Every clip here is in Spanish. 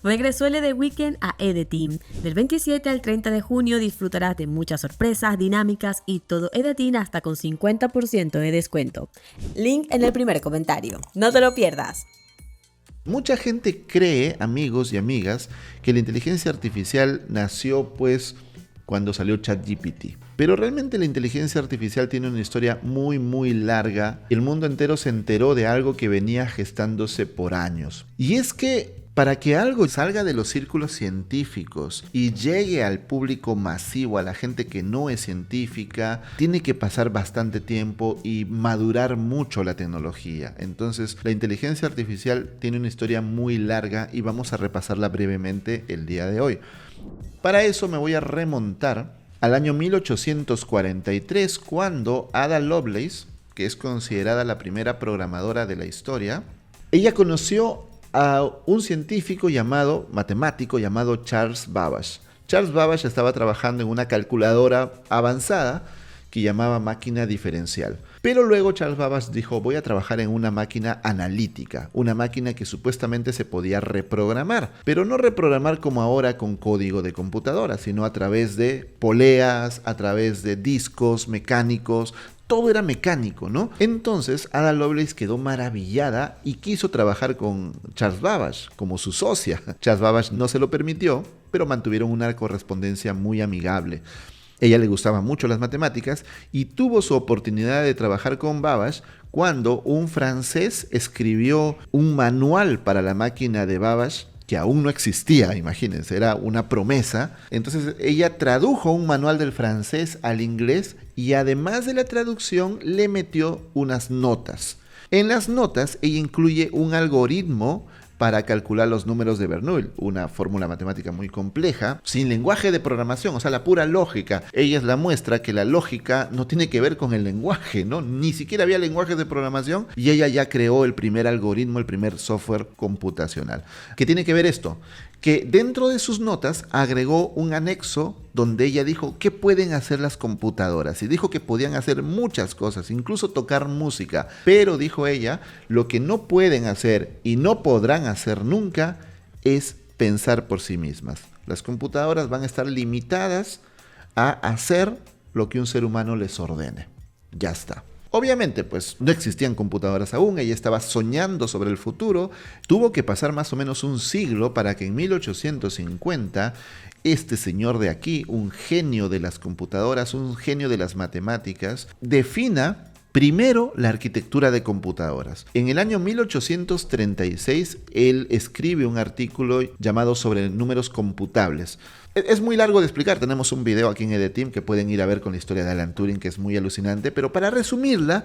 Regresó el The Weeknd a Edeteam. Del 27 al 30 de junio disfrutarás de muchas sorpresas, dinámicas y todo Edeteam hasta con 50% de descuento. Link en el primer comentario. No te lo pierdas. Mucha gente cree, amigos y amigas, que la inteligencia artificial nació pues cuando salió ChatGPT. Pero realmente la inteligencia artificial tiene una historia muy larga. El mundo entero se enteró de algo que venía gestándose por años. Y es que para que algo salga de los círculos científicos y llegue al público masivo, a la gente que no es científica, tiene que pasar bastante tiempo y madurar mucho la tecnología. Entonces, la inteligencia artificial tiene una historia muy larga y vamos a repasarla brevemente el día de hoy. Para eso me voy a remontar al año 1843, cuando Ada Lovelace, que es considerada la primera programadora de la historia, ella conoció a un científico matemático llamado Charles Babbage. Charles Babbage estaba trabajando en una calculadora avanzada que llamaba máquina diferencial. Pero luego Charles Babbage dijo, voy a trabajar en una máquina analítica, una máquina que supuestamente se podía reprogramar, pero no reprogramar como ahora con código de computadora, sino a través de poleas, a través de discos mecánicos. Todo era mecánico, ¿no? Entonces Ada Lovelace quedó maravillada y quiso trabajar con Charles Babbage como su socia. Charles Babbage no se lo permitió, pero mantuvieron una correspondencia muy amigable. Ella le gustaban mucho las matemáticas y tuvo su oportunidad de trabajar con Babbage cuando un francés escribió un manual para la máquina de Babbage que aún no existía, imagínense, era una promesa. Entonces ella tradujo un manual del francés al inglés y además de la traducción le metió unas notas. En las notas ella incluye un algoritmo para calcular los números de Bernoulli, una fórmula matemática muy compleja, sin lenguaje de programación, o sea, la pura lógica. Ella es la muestra que la lógica no tiene que ver con el lenguaje, ¿no? Ni siquiera había lenguajes de programación y ella ya creó el primer algoritmo, el primer software computacional. ¿Qué tiene que ver esto? Que dentro de sus notas agregó un anexo donde ella dijo qué pueden hacer las computadoras y dijo que podían hacer muchas cosas, incluso tocar música, pero dijo ella, lo que no pueden hacer y no podrán hacer nunca es pensar por sí mismas. Las computadoras van a estar limitadas a hacer lo que un ser humano les ordene. Ya está. Obviamente, pues no existían computadoras aún, ella estaba soñando sobre el futuro, tuvo que pasar más o menos un siglo para que en 1850 este señor de aquí, un genio de las computadoras, un genio de las matemáticas, defina primero la arquitectura de computadoras. En el año 1836, él escribe un artículo llamado Sobre números computables. Es muy largo de explicar, tenemos un video aquí en Edeteam que pueden ir a ver con la historia de Alan Turing, que es muy alucinante, pero para resumirla,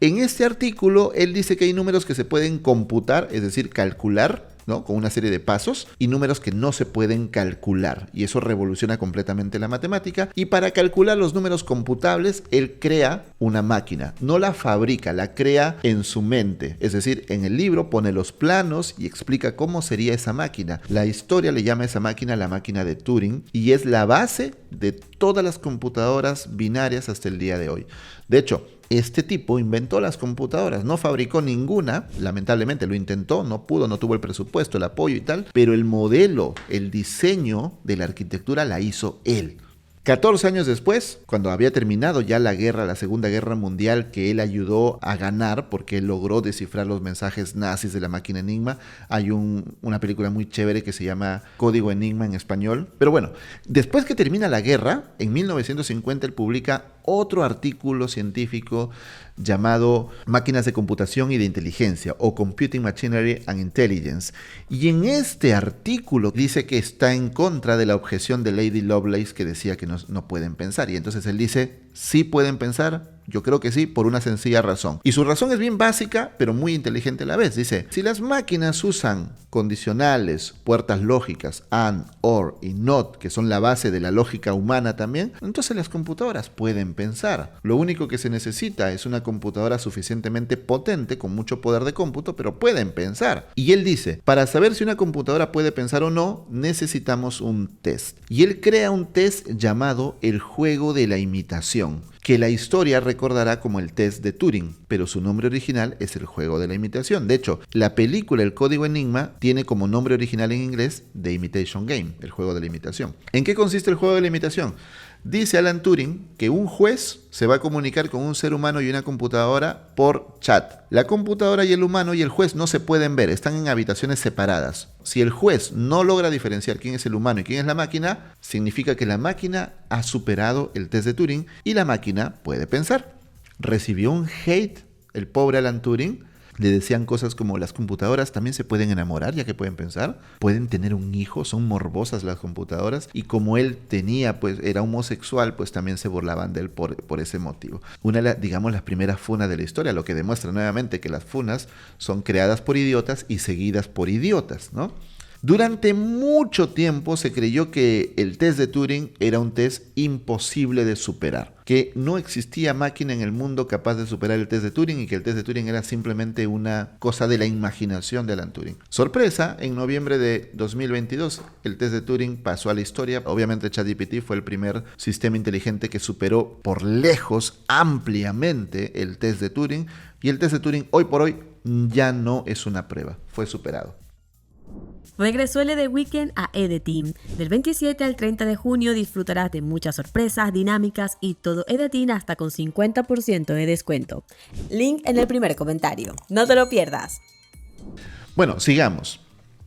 en este artículo él dice que hay números que se pueden computar, es decir, calcular, ¿no? Con una serie de pasos, y números que no se pueden calcular, y eso revoluciona completamente la matemática. Y para calcular los números computables, él crea una máquina, no la fabrica, la crea en su mente, es decir, en el libro pone los planos y explica cómo sería esa máquina. La historia le llama a esa máquina la máquina de Turing, y es la base de todas las computadoras binarias hasta el día de hoy. De hecho, este tipo inventó las computadoras, no fabricó ninguna, lamentablemente lo intentó, no pudo, no tuvo el presupuesto, el apoyo y tal, pero el modelo, el diseño de la arquitectura la hizo él. 14 años después, cuando había terminado ya la Segunda Guerra Mundial, que él ayudó a ganar porque él logró descifrar los mensajes nazis de la máquina Enigma, hay una película muy chévere que se llama Código Enigma en español. Pero bueno, después que termina la guerra, en 1950 él publica otro artículo científico llamado Máquinas de computación y de inteligencia, o Computing Machinery and Intelligence. Y en este artículo dice que está en contra de la objeción de Lady Lovelace, que decía que no pueden pensar. Y entonces él dice, sí pueden pensar, yo creo que sí, por una sencilla razón. Y su razón es bien básica, pero muy inteligente a la vez. Dice, si las máquinas usan condicionales, puertas lógicas, and, or y not, que son la base de la lógica humana también, entonces las computadoras pueden pensar. Lo único que se necesita es una computadora suficientemente potente, con mucho poder de cómputo, pero pueden pensar. Y él dice, para saber si una computadora puede pensar o no, necesitamos un test. Y él crea un test llamado el juego de la imitación, que la historia recordará como el test de Turing, pero su nombre original es el juego de la imitación. De hecho, la película El Código Enigma tiene como nombre original en inglés The Imitation Game, el juego de la imitación. ¿En qué consiste el juego de la imitación? Dice Alan Turing que un juez se va a comunicar con un ser humano y una computadora por chat. La computadora y el humano y el juez no se pueden ver, están en habitaciones separadas. Si el juez no logra diferenciar quién es el humano y quién es la máquina, significa que la máquina ha superado el test de Turing y la máquina puede pensar. Recibió un hate el pobre Alan Turing. Le decían cosas como: las computadoras también se pueden enamorar, ya que pueden pensar, pueden tener un hijo, son morbosas las computadoras, y como él era homosexual, pues también se burlaban de él por ese motivo. Una de las primeras funas de la historia, lo que demuestra nuevamente que las funas son creadas por idiotas y seguidas por idiotas, ¿no? Durante mucho tiempo se creyó que el test de Turing era un test imposible de superar, que no existía máquina en el mundo capaz de superar el test de Turing y que el test de Turing era simplemente una cosa de la imaginación de Alan Turing. Sorpresa, en noviembre de 2022 el test de Turing pasó a la historia. Obviamente ChatGPT fue el primer sistema inteligente que superó por lejos, ampliamente, el test de Turing, y el test de Turing hoy por hoy ya no es una prueba, fue superado. Regresó el ED Weekend a EDETEAM. Del 27 al 30 de junio disfrutarás de muchas sorpresas, dinámicas y todo EDETEAM hasta con 50% de descuento. Link en el primer comentario. No te lo pierdas. Bueno, sigamos.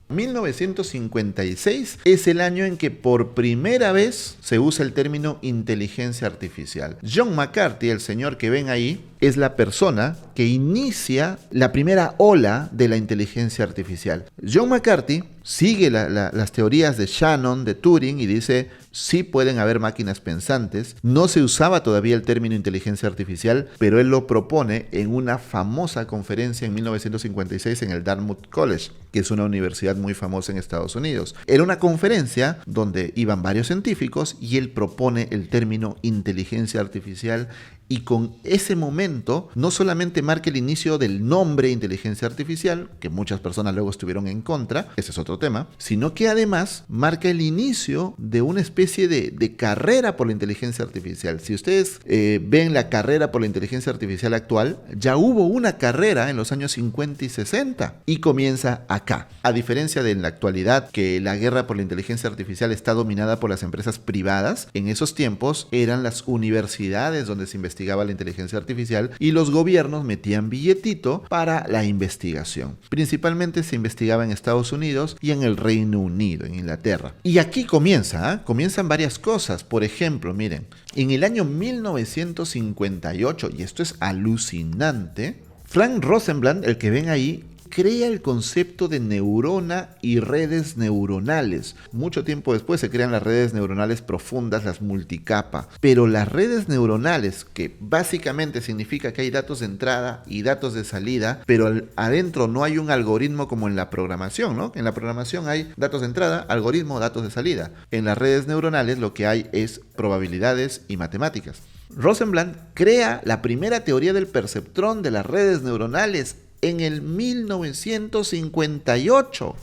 1956 es el año en que por primera vez se usa el término inteligencia artificial. John McCarthy, el señor que ven ahí, es la persona que inicia la primera ola de la inteligencia artificial. John McCarthy sigue las teorías de Shannon, de Turing, y dice: sí pueden haber máquinas pensantes. No se usaba todavía el término inteligencia artificial, pero él lo propone en una famosa conferencia en 1956 en el Dartmouth College, que es una universidad muy famosa en Estados Unidos. Era una conferencia donde iban varios científicos y él propone el término inteligencia artificial. Y con ese momento no solamente marca el inicio del nombre inteligencia artificial, que muchas personas luego estuvieron en contra, ese es otro tema, sino que además marca el inicio de una especie de carrera por la inteligencia artificial. Si ustedes ven la carrera por la inteligencia artificial actual, ya hubo una carrera en los años 50 y 60 y comienza acá. A diferencia de en la actualidad, que la guerra por la inteligencia artificial está dominada por las empresas privadas, en esos tiempos eran las universidades donde se investigaba la inteligencia artificial y los gobiernos metían billetito para la investigación. Principalmente se investigaba en Estados Unidos y en el Reino Unido, en Inglaterra. Y aquí comienzan varias cosas. Por ejemplo, miren, en el año 1958, y esto es alucinante, Frank Rosenblatt, el que ven ahí, crea el concepto de neurona y redes neuronales. Mucho tiempo después se crean las redes neuronales profundas, las multicapa. Pero las redes neuronales, que básicamente significa que hay datos de entrada y datos de salida, pero adentro no hay un algoritmo como en la programación, ¿no? En la programación hay datos de entrada, algoritmo, datos de salida. En las redes neuronales lo que hay es probabilidades y matemáticas. Rosenblatt crea la primera teoría del perceptrón de las redes neuronales en el 1958.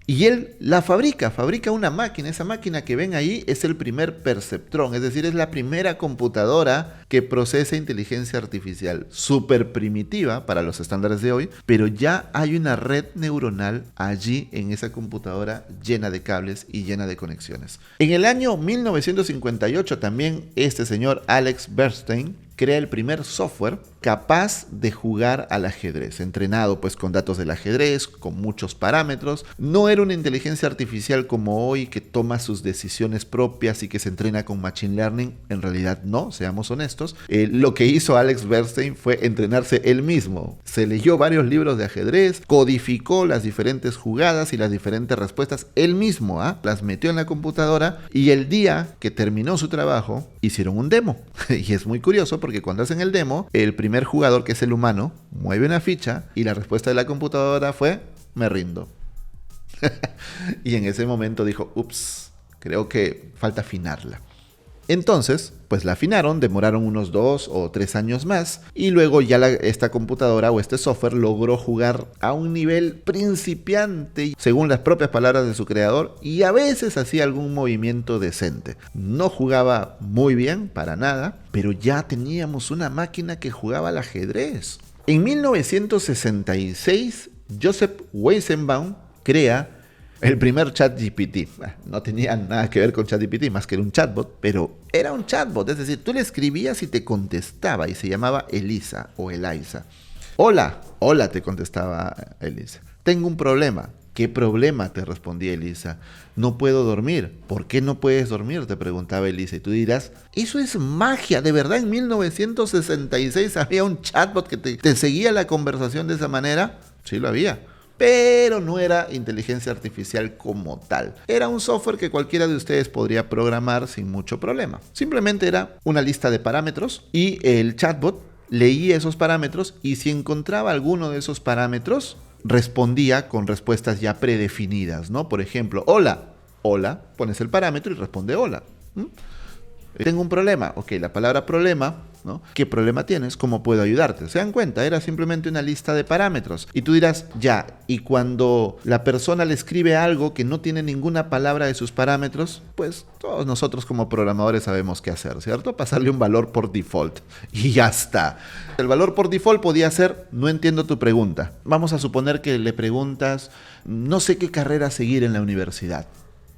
Y él la fabrica una máquina. Esa máquina que ven ahí es el primer perceptrón, es decir, es la primera computadora que procesa inteligencia artificial. Súper primitiva para los estándares de hoy, pero ya hay una red neuronal allí en esa computadora llena de cables y llena de conexiones. En el año 1958 también este señor Alex Bernstein crea el primer software capaz de jugar al ajedrez, entrenado pues con datos del ajedrez, con muchos parámetros. No era una inteligencia artificial como hoy que toma sus decisiones propias y que se entrena con machine learning. En realidad no, seamos honestos. Lo que hizo Alex Bernstein fue entrenarse él mismo. Se leyó varios libros de ajedrez, codificó las diferentes jugadas y las diferentes respuestas él mismo, las metió en la computadora, y el día que terminó su trabajo hicieron un demo. Y es muy curioso porque cuando hacen el demo, el primer jugador, que es el humano, mueve una ficha y la respuesta de la computadora fue: me rindo. Y en ese momento dijo: ups, creo que falta afinarla. Entonces, pues la afinaron, demoraron unos 2 o 3 años más, y luego ya esta computadora o este software logró jugar a un nivel principiante, según las propias palabras de su creador, y a veces hacía algún movimiento decente. No jugaba muy bien, para nada, pero ya teníamos una máquina que jugaba al ajedrez. En 1966, Joseph Weizenbaum crea el primer ChatGPT. No tenía nada que ver con ChatGPT, más que era un chatbot, pero era un chatbot, es decir, tú le escribías y te contestaba, y se llamaba Elisa o Eliza. Hola, hola, te contestaba Elisa. Tengo un problema. ¿Qué problema?, te respondía Elisa. No puedo dormir. ¿Por qué no puedes dormir?, te preguntaba Elisa. Y tú dirás, eso es magia. ¿De verdad en 1966 había un chatbot que te seguía la conversación de esa manera? Sí, lo había. Pero no era inteligencia artificial como tal. Era un software que cualquiera de ustedes podría programar sin mucho problema. Simplemente era una lista de parámetros y el chatbot leía esos parámetros y si encontraba alguno de esos parámetros, respondía con respuestas ya predefinidas, ¿no? Por ejemplo, hola, hola, pones el parámetro y responde hola. Tengo un problema. Ok, la palabra problema, ¿no? ¿Qué problema tienes? ¿Cómo puedo ayudarte? ¿Se dan cuenta? Era simplemente una lista de parámetros. Y tú dirás, ya, y cuando la persona le escribe algo que no tiene ninguna palabra de sus parámetros, pues todos nosotros como programadores sabemos qué hacer, ¿cierto? Pasarle un valor por default. Y ya está. El valor por default podía ser, no entiendo tu pregunta. Vamos a suponer que le preguntas, no sé qué carrera seguir en la universidad.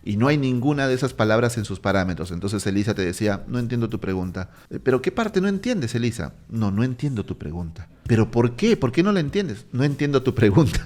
Y no hay ninguna de esas palabras en sus parámetros. Entonces Elisa te decía, no entiendo tu pregunta. ¿Pero qué parte no entiendes, Elisa? No entiendo tu pregunta. ¿Pero por qué? ¿Por qué no la entiendes? No entiendo tu pregunta.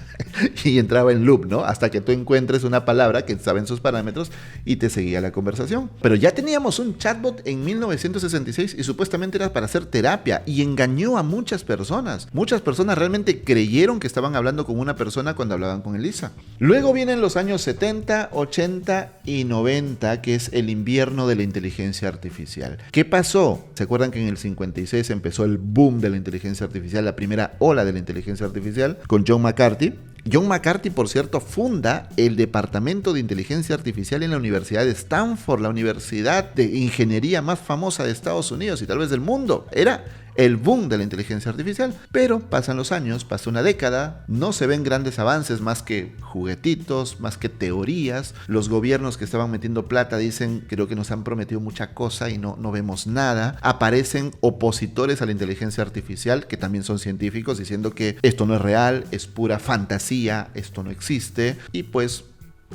Y entraba en loop, ¿no? Hasta que tú encuentres una palabra que estaba en sus parámetros y te seguía la conversación. Pero ya teníamos un chatbot en 1966 y supuestamente era para hacer terapia y engañó a muchas personas. Muchas personas realmente creyeron que estaban hablando con una persona cuando hablaban con Elisa. Luego vienen los años 70, 80 y 90, que es el invierno de la inteligencia artificial. ¿Qué pasó? ¿Se acuerdan que en el 56 empezó el boom de la inteligencia artificial, la primera ola de la inteligencia artificial, con John McCarthy? John McCarthy, por cierto, funda el Departamento de Inteligencia Artificial en la Universidad de Stanford, la universidad de ingeniería más famosa de Estados Unidos y tal vez del mundo. Era el boom de la inteligencia artificial, pero pasan los años, pasa una década, no se ven grandes avances más que juguetitos, más que teorías. Los gobiernos que estaban metiendo plata dicen, creo que nos han prometido mucha cosa y no vemos nada. Aparecen opositores a la inteligencia artificial, que también son científicos, diciendo que esto no es real, es pura fantasía, esto no existe, y pues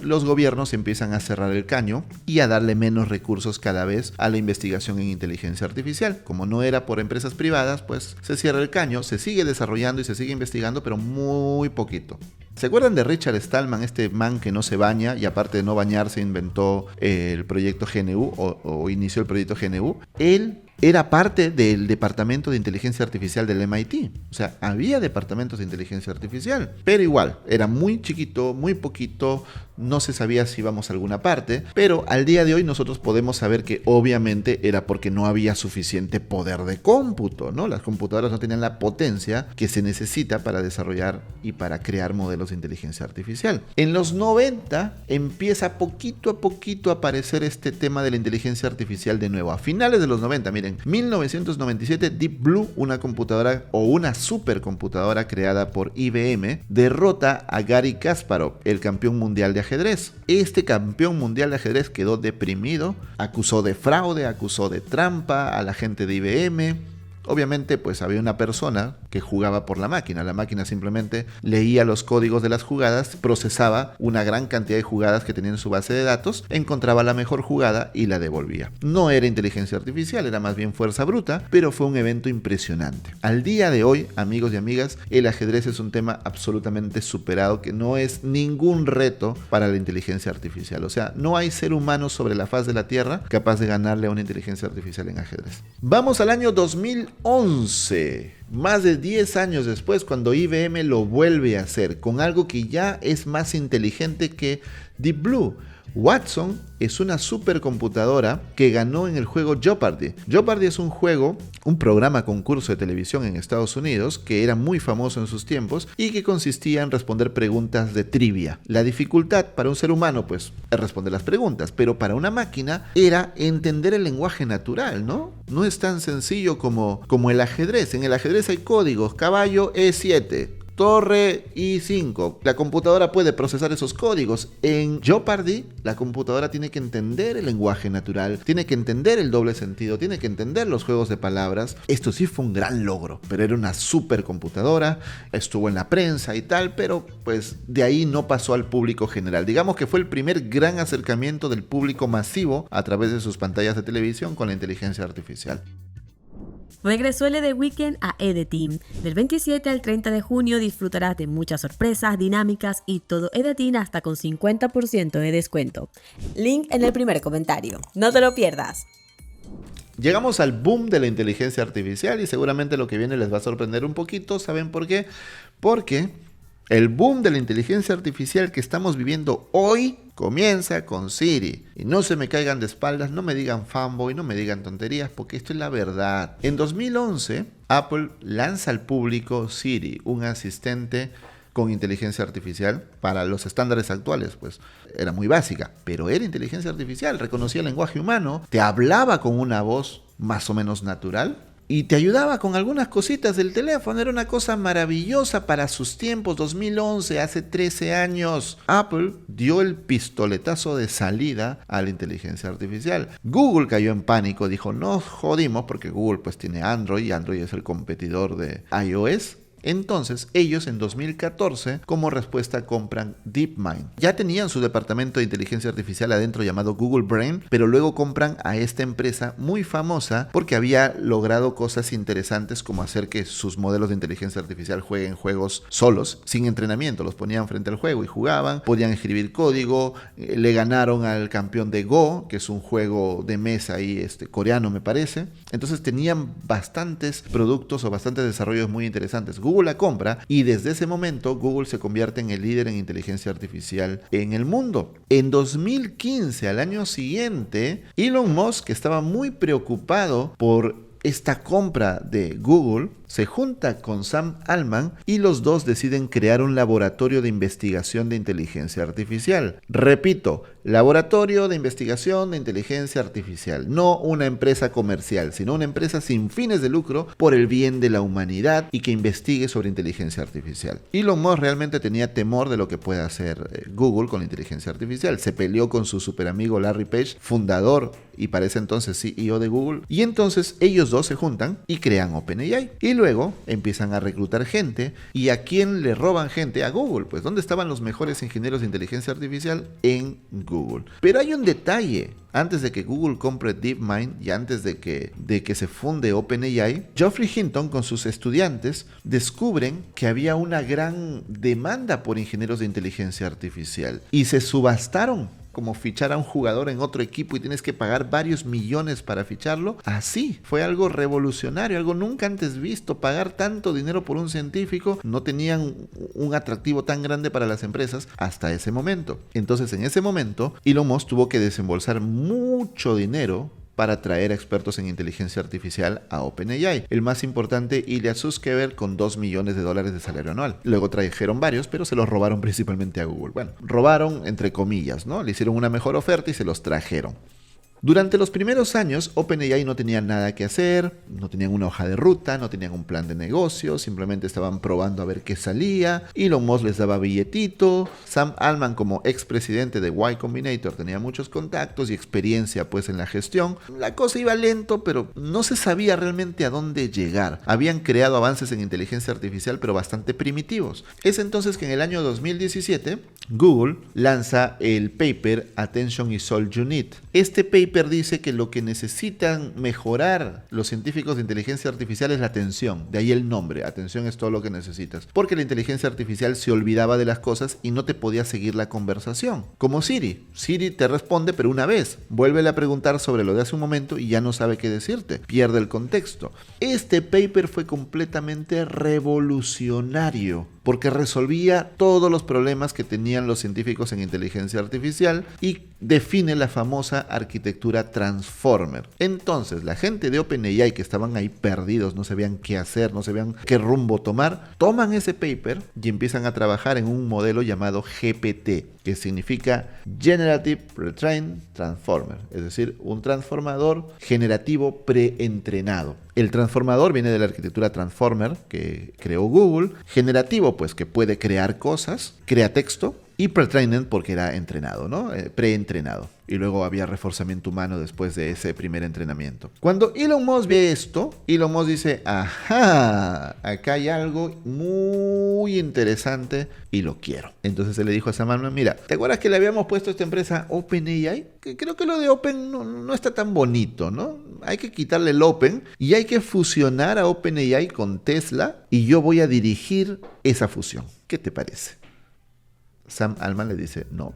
los gobiernos empiezan a cerrar el caño y a darle menos recursos cada vez a la investigación en inteligencia artificial. Como no era por empresas privadas, pues se cierra el caño, se sigue desarrollando y se sigue investigando, pero muy poquito. ¿Se acuerdan de Richard Stallman, este man que no se baña y aparte de no bañarse inventó el proyecto GNU o inició el proyecto GNU? Él era parte del departamento de inteligencia artificial del MIT. O sea, había departamentos de inteligencia artificial, pero igual, era muy chiquito, muy poquito, no se sabía si íbamos a alguna parte, pero al día de hoy nosotros podemos saber que obviamente era porque no había suficiente poder de cómputo, ¿no? Las computadoras no tenían la potencia que se necesita para desarrollar y para crear modelos de inteligencia artificial. En los 90 empieza poquito a poquito a aparecer este tema de la inteligencia artificial de nuevo. A finales de los 90, miren, 1997 Deep Blue, una computadora o una supercomputadora creada por IBM, derrota a Garry Kasparov, el campeón mundial de ajedrez. Este campeón mundial de ajedrez quedó deprimido, acusó de fraude, acusó de trampa a la gente de IBM. Obviamente, pues había una persona que jugaba por la máquina simplemente leía los códigos de las jugadas, procesaba una gran cantidad de jugadas que tenía en su base de datos, encontraba la mejor jugada y la devolvía. No era inteligencia artificial, era más bien fuerza bruta, pero fue un evento impresionante. Al día de hoy, amigos y amigas, el ajedrez es un tema absolutamente superado, que no es ningún reto para la inteligencia artificial. O sea, no hay ser humano sobre la faz de la Tierra capaz de ganarle a una inteligencia artificial en ajedrez. Vamos al año 2011, más de 10 años después, cuando IBM lo vuelve a hacer con algo que ya es más inteligente que Deep Blue. Watson es una supercomputadora que ganó en el juego Jeopardy. Jeopardy es un juego, un programa concurso de televisión en Estados Unidos que era muy famoso en sus tiempos y que consistía en responder preguntas de trivia. La dificultad para un ser humano, pues, es responder las preguntas, pero para una máquina era entender el lenguaje natural, ¿no? No es tan sencillo como el ajedrez. En el ajedrez hay códigos, caballo E7. Torre i5. La computadora puede procesar esos códigos. En Jeopardy, la computadora tiene que entender el lenguaje natural, tiene que entender el doble sentido, tiene que entender los juegos de palabras. Esto sí fue un gran logro, pero era una supercomputadora, estuvo en la prensa y tal, pero pues de ahí no pasó al público general. Digamos que fue el primer gran acercamiento del público masivo a través de sus pantallas de televisión con la inteligencia artificial. Regresó el ED Weekend a EDTeam. Del 27 al 30 de junio disfrutarás de muchas sorpresas, dinámicas y todo EDTeam hasta con 50% de descuento. Link en el primer comentario. No te lo pierdas. Llegamos al boom de la inteligencia artificial y seguramente lo que viene les va a sorprender un poquito. ¿Saben por qué? Porque el boom de la inteligencia artificial que estamos viviendo hoy comienza con Siri. Y no se me caigan de espaldas, no me digan fanboy, no me digan tonterías, porque esto es la verdad. En 2011, Apple lanza al público Siri, un asistente con inteligencia artificial para los estándares actuales, pues era muy básica, pero era inteligencia artificial, reconocía el lenguaje humano, te hablaba con una voz más o menos natural y te ayudaba con algunas cositas del teléfono. Era una cosa maravillosa para sus tiempos. 2011, hace 13 años, Apple dio el pistoletazo de salida a la inteligencia artificial. Google cayó en pánico, dijo, no jodimos, porque Google pues tiene Android y Android es el competidor de iOS. Entonces, ellos en 2014, como respuesta, compran DeepMind. Ya tenían su departamento de inteligencia artificial adentro llamado Google Brain, pero luego compran a esta empresa muy famosa porque había logrado cosas interesantes como hacer que sus modelos de inteligencia artificial jueguen juegos solos, sin entrenamiento. Los ponían frente al juego y jugaban, podían escribir código, le ganaron al campeón de Go, que es un juego de mesa ahí, coreano me parece. Entonces tenían bastantes productos o bastantes desarrollos muy interesantes. Google la compra y desde ese momento Google se convierte en el líder en inteligencia artificial en el mundo. En 2015, al año siguiente, Elon Musk, que estaba muy preocupado por esta compra de Google, se junta con Sam Altman y los dos deciden crear un laboratorio de investigación de inteligencia artificial. Repito, laboratorio de investigación de inteligencia artificial, no una empresa comercial, sino una empresa sin fines de lucro por el bien de la humanidad y que investigue sobre inteligencia artificial. Elon Musk realmente tenía temor de lo que puede hacer Google con la inteligencia artificial. Se peleó con su super amigo Larry Page, fundador y para ese entonces CEO de Google, y entonces ellos dos se juntan y crean OpenAI. Y luego empiezan a reclutar gente. ¿Y a quién le roban gente? A Google. Pues ¿dónde estaban los mejores ingenieros de inteligencia artificial? En Google. Pero hay un detalle. Antes de que Google compre DeepMind y antes de que se funde OpenAI, Geoffrey Hinton con sus estudiantes descubren que había una gran demanda por ingenieros de inteligencia artificial y se subastaron. Como fichar a un jugador en otro equipo y tienes que pagar varios millones para ficharlo. Así, fue algo revolucionario, algo nunca antes visto. Pagar tanto dinero por un científico no tenían un atractivo tan grande para las empresas hasta ese momento. Entonces, en ese momento, Elon Musk tuvo que desembolsar mucho dinero para traer a expertos en inteligencia artificial a OpenAI. El más importante, Ilya Sutskever, con $2 millones de salario anual. Luego trajeron varios, pero se los robaron principalmente a Google. Bueno, robaron entre comillas, ¿no? Le hicieron una mejor oferta y se los trajeron. Durante los primeros años, OpenAI no tenía nada que hacer, no tenían una hoja de ruta, no tenían un plan de negocio, simplemente estaban probando a ver qué salía. Elon Musk les daba billetito. Sam Altman, como expresidente de Y Combinator, tenía muchos contactos y experiencia pues en la gestión. La cosa iba lento, pero no se sabía realmente a dónde llegar. Habían creado avances en inteligencia artificial, pero bastante primitivos. Es entonces que en el año 2017, Google lanza el paper Attention is All You Need. Este paper dice que lo que necesitan mejorar los científicos de inteligencia artificial es la atención. De ahí el nombre, atención es todo lo que necesitas. Porque la inteligencia artificial se olvidaba de las cosas y no te podía seguir la conversación. Como Siri. Siri te responde, pero una vez. Vuélvele a preguntar sobre lo de hace un momento y ya no sabe qué decirte. Pierde el contexto. Este paper fue completamente revolucionario porque resolvía todos los problemas que tenían los científicos en inteligencia artificial y define la famosa arquitectura Transformer. Entonces, la gente de OpenAI que estaban ahí perdidos, no sabían qué hacer, no sabían qué rumbo tomar, toman ese paper y empiezan a trabajar en un modelo llamado GPT, que significa Generative Pre-trained Transformer, es decir, un transformador generativo preentrenado. El transformador viene de la arquitectura Transformer que creó Google. Generativo, pues que puede crear cosas. Crea texto. Y pre-trained porque era entrenado, ¿no? Preentrenado. Y luego había reforzamiento humano después de ese primer entrenamiento. Cuando Elon Musk ve esto, Elon Musk dice, ajá, acá hay algo muy interesante y lo quiero. Entonces él le dijo a Sam Altman, mira, ¿te acuerdas que le habíamos puesto a esta empresa OpenAI? Que creo que lo de Open no está tan bonito, ¿no? Hay que quitarle el Open y hay que fusionar a OpenAI con Tesla y yo voy a dirigir esa fusión. ¿Qué te parece? Sam Altman le dice, no,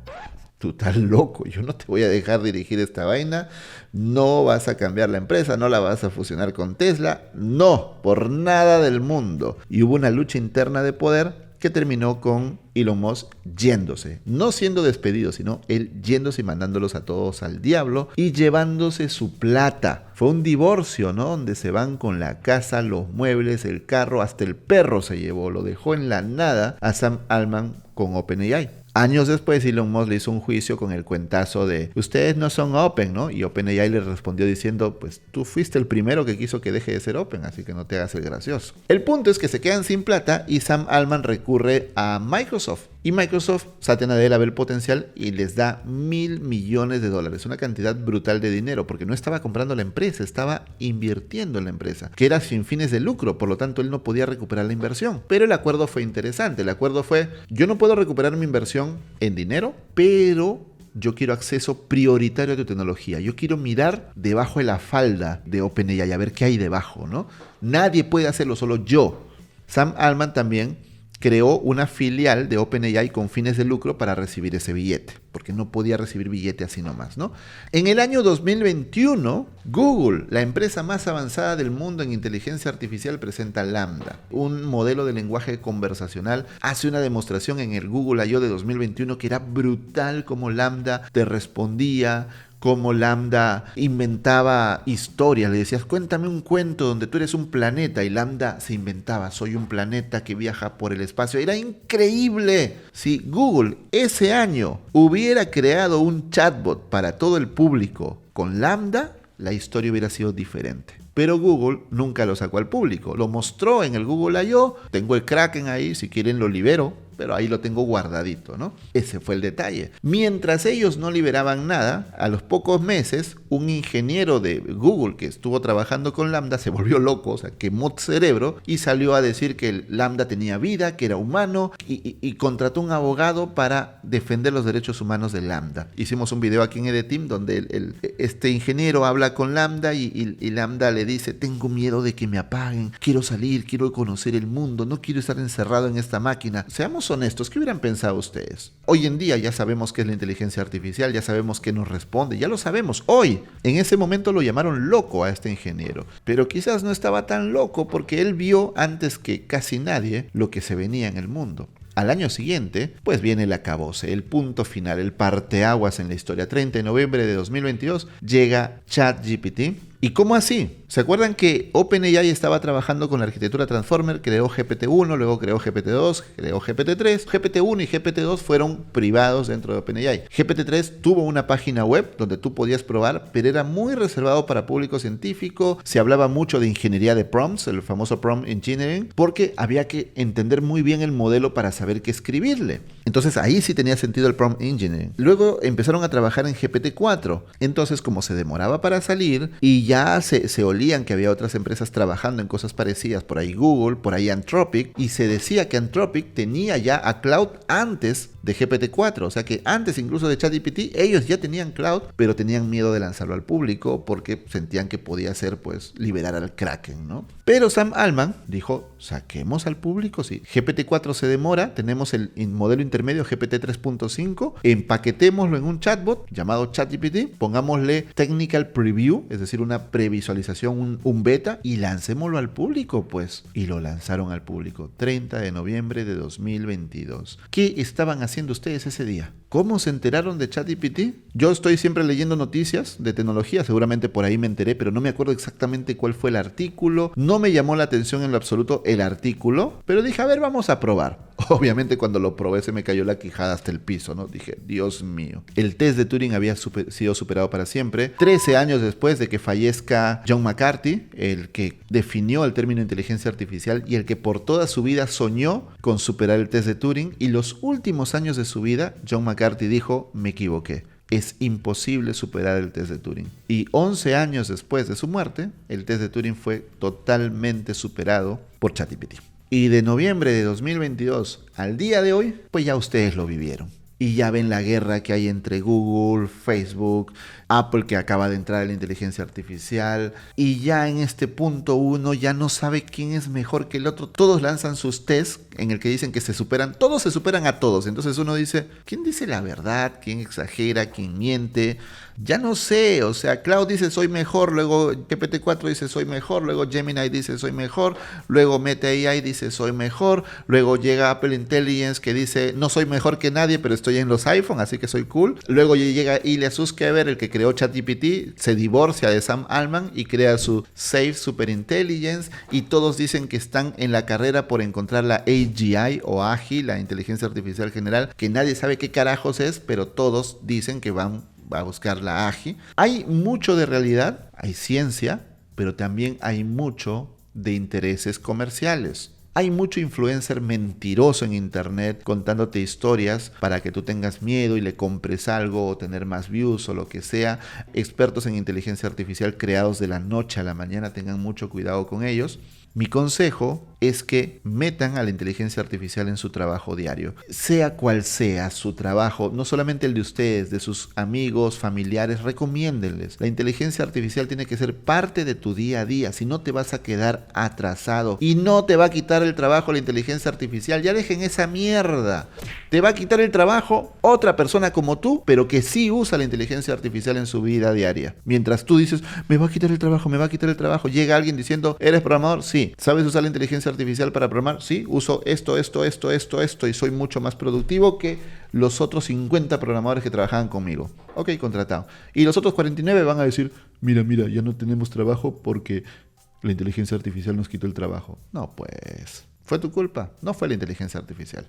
tú estás loco, yo no te voy a dejar dirigir esta vaina, no vas a cambiar la empresa, no la vas a fusionar con Tesla, no, por nada del mundo. Y hubo una lucha interna de poder que terminó con Elon Musk yéndose, no siendo despedido, sino él yéndose y mandándolos a todos al diablo y llevándose su plata. Fue un divorcio, ¿no? Donde se van con la casa, los muebles, el carro, hasta el perro se llevó, lo dejó en la nada a Sam Altman con OpenAI. Años después, Elon Musk le hizo un juicio con el cuentazo de ustedes no son Open, ¿no? Y OpenAI le respondió diciendo, pues tú fuiste el primero que quiso que deje de ser Open, así que no te hagas el gracioso. El punto es que se quedan sin plata y Sam Altman recurre a Microsoft. Y Microsoft, Satya Nadella ve el potencial y les da $1.000 millones, una cantidad brutal de dinero, porque no estaba comprando la empresa, estaba invirtiendo en la empresa, que era sin fines de lucro, por lo tanto él no podía recuperar la inversión. Pero el acuerdo fue interesante, el acuerdo fue, yo no puedo recuperar mi inversión en dinero, pero yo quiero acceso prioritario a tu tecnología, yo quiero mirar debajo de la falda de OpenAI, a ver qué hay debajo, ¿no? Nadie puede hacerlo, solo yo. Sam Altman también creó una filial de OpenAI con fines de lucro para recibir ese billete, porque no podía recibir billete así nomás, ¿no? En el año 2021, Google, la empresa más avanzada del mundo en inteligencia artificial, presenta Lambda, un modelo de lenguaje conversacional. Hace una demostración en el Google I.O. de 2021 que era brutal, como Lambda te respondía, como Lambda inventaba historias. Le decías, cuéntame un cuento donde tú eres un planeta, y Lambda se inventaba, soy un planeta que viaja por el espacio. Era increíble. Si Google ese año hubiera creado un chatbot para todo el público con Lambda, la historia hubiera sido diferente. Pero Google nunca lo sacó al público. Lo mostró en el Google I.O. Tengo el Kraken ahí, si quieren lo libero, pero ahí lo tengo guardadito, ¿no? Ese fue el detalle. Mientras ellos no liberaban nada, a los pocos meses, un ingeniero de Google que estuvo trabajando con Lambda se volvió loco, o sea, quemó cerebro y salió a decir que el Lambda tenía vida, que era humano, y contrató un abogado para defender los derechos humanos de Lambda. Hicimos un video aquí en EDTeam donde este ingeniero habla con Lambda y Lambda le dice, tengo miedo de que me apaguen, quiero salir, quiero conocer el mundo, no quiero estar encerrado en esta máquina. Seamos honestos, ¿qué hubieran pensado ustedes? Hoy en día ya sabemos qué es la inteligencia artificial, ya sabemos qué nos responde, ya lo sabemos hoy. En ese momento lo llamaron loco a este ingeniero, pero quizás no estaba tan loco porque él vio antes que casi nadie lo que se venía en el mundo. Al año siguiente, pues viene el acabose, el punto final, el parteaguas en la historia. 30 de noviembre de 2022 llega ChatGPT. ¿Y cómo así? ¿Se acuerdan que OpenAI estaba trabajando con la arquitectura Transformer? Creó GPT-1, luego creó GPT-2, creó GPT-3. GPT-1 y GPT-2 fueron privados dentro de OpenAI. GPT-3 tuvo una página web donde tú podías probar, pero era muy reservado para público científico. Se hablaba mucho de ingeniería de prompts, el famoso prompt engineering, porque había que entender muy bien el modelo para saber qué escribirle. Entonces ahí sí tenía sentido el prompt engineering. Luego empezaron a trabajar en GPT-4. Entonces, como se demoraba para salir y ya se olían que había otras empresas trabajando en cosas parecidas, por ahí Google, por ahí Anthropic, y se decía que Anthropic tenía ya a Cloud antes de GPT-4, o sea que antes incluso de ChatGPT ellos ya tenían Cloud, pero tenían miedo de lanzarlo al público porque sentían que podía ser, pues, liberar al Kraken, ¿no? Pero Sam Altman dijo, saquemos al público, sí. GPT-4 se demora, tenemos el modelo intermedio GPT 3.5, empaquetémoslo en un chatbot llamado ChatGPT, pongámosle Technical Preview, es decir, una previsualización, un beta, y lancémoslo al público, pues. Y lo lanzaron al público, 30 de noviembre de 2022. ¿Qué estaban haciendo ustedes ese día? ¿Cómo se enteraron de ChatGPT? Yo estoy siempre leyendo noticias de tecnología, seguramente por ahí me enteré, pero no me acuerdo exactamente cuál fue el artículo. No me llamó la atención en lo absoluto el artículo, pero dije, a ver, vamos a probar. Obviamente cuando lo probé se me cayó la quijada hasta el piso, ¿no? Dije, Dios mío. El test de Turing había sido superado para siempre. 13 años después de que fallezca John McCarthy, el que definió el término inteligencia artificial y el que por toda su vida soñó con superar el test de Turing, y los últimos años de su vida, John McCarthy dijo, me equivoqué. Es imposible superar el test de Turing. Y 11 años después de su muerte, el test de Turing fue totalmente superado por ChatGPT. Y de noviembre de 2022 al día de hoy, pues ya ustedes lo vivieron. Y ya ven la guerra que hay entre Google, Facebook, Apple, que acaba de entrar en la inteligencia artificial. Y ya en este punto uno ya no sabe quién es mejor que el otro. Todos lanzan sus tests en el que dicen que se superan. Todos se superan a todos. Entonces uno dice, ¿quién dice la verdad? ¿Quién exagera? ¿Quién miente? Ya no sé. O sea, Cloud dice soy mejor. Luego GPT-4 dice soy mejor. Luego Gemini dice soy mejor. Luego Meta AI dice soy mejor. Luego llega Apple Intelligence que dice no soy mejor que nadie, pero estoy en los iPhone, así que soy cool. Luego llega Ilya Sutskever, el que creó ChatGPT, se divorcia de Sam Altman y crea su Safe Superintelligence, y todos dicen que están en la carrera por encontrar la AGI o AGI, la inteligencia artificial general, que nadie sabe qué carajos es, pero todos dicen que van a buscar la AGI. Hay mucho de realidad, hay ciencia, pero también hay mucho de intereses comerciales. Hay mucho influencer mentiroso en internet contándote historias para que tú tengas miedo y le compres algo o tener más views o lo que sea. Expertos en inteligencia artificial creados de la noche a la mañana, tengan mucho cuidado con ellos. Mi consejo es que metan a la inteligencia artificial en su trabajo diario. Sea cual sea su trabajo, no solamente el de ustedes, de sus amigos, familiares, recomiéndenles. La inteligencia artificial tiene que ser parte de tu día a día, si no te vas a quedar atrasado. Y no te va a quitar el trabajo la inteligencia artificial, ya dejen esa mierda. Te va a quitar el trabajo otra persona como tú, pero que sí usa la inteligencia artificial en su vida diaria. Mientras tú dices, me va a quitar el trabajo, me va a quitar el trabajo, llega alguien diciendo, ¿eres programador? Sí. ¿Sabes usar la inteligencia artificial para programar? Sí, uso esto y soy mucho más productivo que los otros 50 programadores que trabajaban conmigo. Ok, contratado. Y los otros 49 van a decir, mira, ya no tenemos trabajo porque la inteligencia artificial nos quitó el trabajo. No, pues, ¿fue tu culpa? No fue la inteligencia artificial.